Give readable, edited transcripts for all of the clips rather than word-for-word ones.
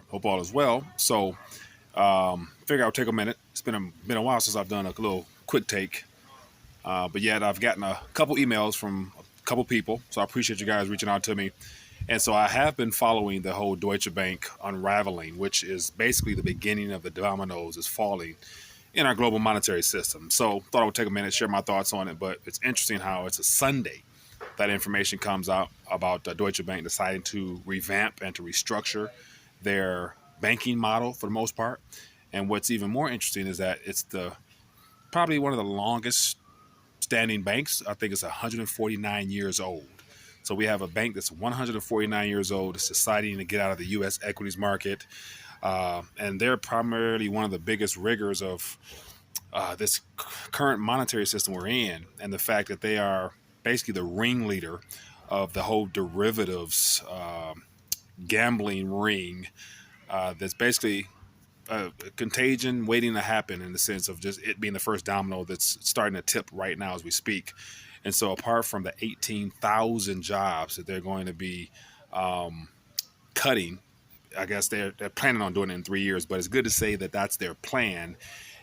Hope all is well. So, figure I'll take a minute. It's been a while since I've done a little quick take, but yet I've gotten a couple emails from a couple people. So I appreciate you guys reaching out to me. And so I have been following the whole Deutsche Bank unraveling, which is basically the beginning of the dominoes is falling in our global monetary system. So thought I would take a minute, share my thoughts on it. But it's interesting how it's a Sunday that information comes out about Deutsche Bank deciding to revamp and to restructure their banking model for the most part. And what's even more interesting is that it's the probably one of the longest standing banks. I think it's 149 years old. So we have a bank that's 149 years old. It's deciding to get out of the U.S. equities market, and they're primarily one of the biggest riggers of this current monetary system we're in, and the fact that they are basically the ringleader of the whole derivatives gambling ring that's basically a contagion waiting to happen in the sense of just it being the first domino that's starting to tip right now as we speak. And so apart from the 18,000 jobs that they're going to be cutting, I guess they're planning on doing it in 3 years, but it's good to say that that's their plan.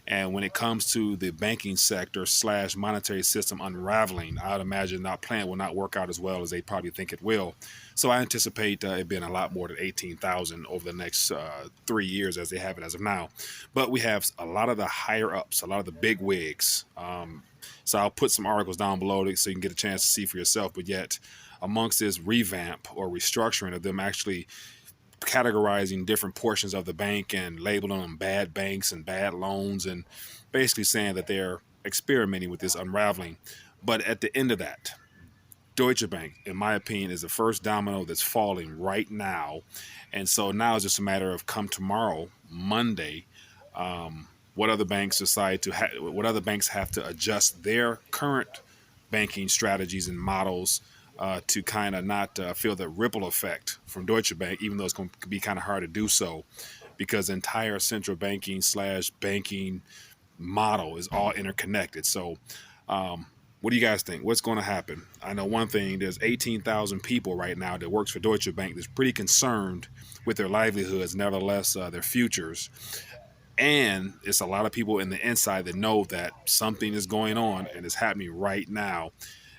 And when it comes to the banking sector / monetary system unraveling, I would imagine that plan will not work out as well as they probably think it will. So I anticipate it being a lot more than 18,000 over the next 3 years as they have it as of now. But we have a lot of the higher ups, a lot of the big wigs. So I'll put some articles down below so you can get a chance to see for yourself. But yet amongst this revamp or restructuring of them actually categorizing different portions of the bank and labeling them bad banks and bad loans and basically saying that they're experimenting with this unraveling. But at the end of that, Deutsche Bank, in my opinion, is the first domino that's falling right now. And so now it's just a matter of come tomorrow, Monday, what other banks decide to what other banks have to adjust their current banking strategies and models to kind of not feel the ripple effect from Deutsche Bank, even though it's going to be kind of hard to do so because the entire central banking / banking model is all interconnected. So what do you guys think? What's going to happen? I know one thing, there's 18,000 people right now that works for Deutsche Bank that's pretty concerned with their livelihoods, nevertheless, their futures. And it's a lot of people in the inside that know that something is going on and it's happening right now.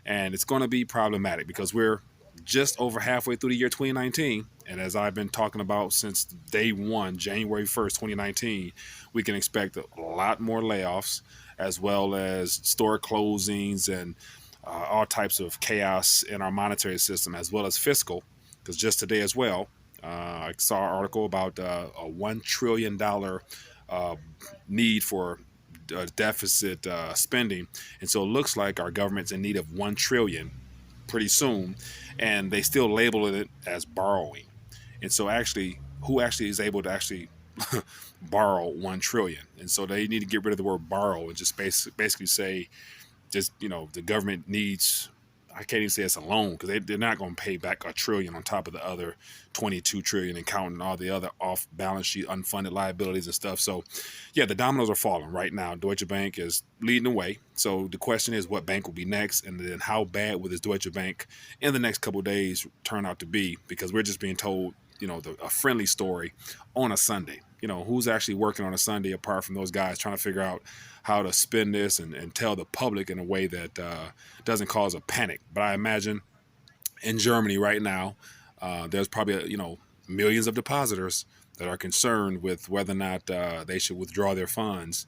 And it's going to be problematic because we're just over halfway through the year 2019. And as I've been talking about since day one, January 1st, 2019, we can expect a lot more layoffs as well as store closings and all types of chaos in our monetary system as well as fiscal. Because just today as well, I saw an article about a $1 trillion need for deficit spending, and so it looks like our government's in need of 1 trillion pretty soon, and they still label it as borrowing. And so actually, who actually is able to actually borrow 1 trillion? And so they need to get rid of the word borrow and just basically say, just the government needs. I can't even say it's a loan because they're not going to pay back $1 trillion on top of the other 22 trillion and counting all the other off balance sheet unfunded liabilities and stuff. So yeah, the dominoes are falling right now. Deutsche Bank is leading the way. So the question is what bank will be next, and then how bad will this Deutsche Bank in the next couple of days turn out to be, because we're just being told a friendly story on a Sunday. Who's actually working on a Sunday apart from those guys trying to figure out how to spin this and tell the public in a way that doesn't cause a panic. But I imagine in Germany right now, there's probably millions of depositors that are concerned with whether or not they should withdraw their funds.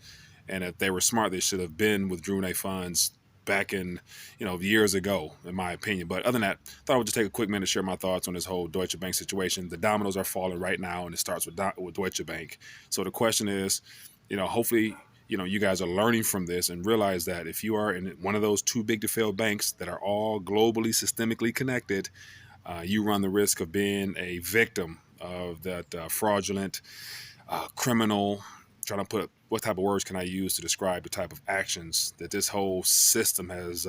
And if they were smart, they should have been withdrawing their funds back in years ago, in my opinion. But other than that, I thought I would just take a quick minute to share my thoughts on this whole Deutsche Bank situation. The dominoes are falling right now, and it starts with Deutsche Bank. So the question is, hopefully you guys are learning from this and realize that if you are in one of those too big to fail banks that are all globally systemically connected, you run the risk of being a victim of that fraudulent criminal. Trying to put what type of words can I use to describe the type of actions that this whole system has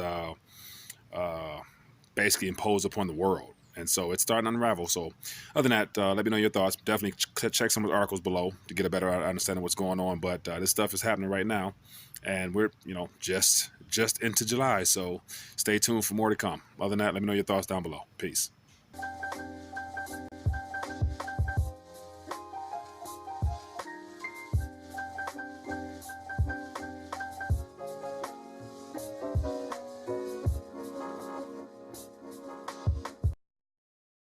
basically imposed upon the world. And so it's starting to unravel. So other than that, let me know your thoughts. Definitely check some of the articles below to get a better understanding of what's going on. But this stuff is happening right now, and we're just into July. So stay tuned for more to come. Other than that, let me know your thoughts down below. Peace.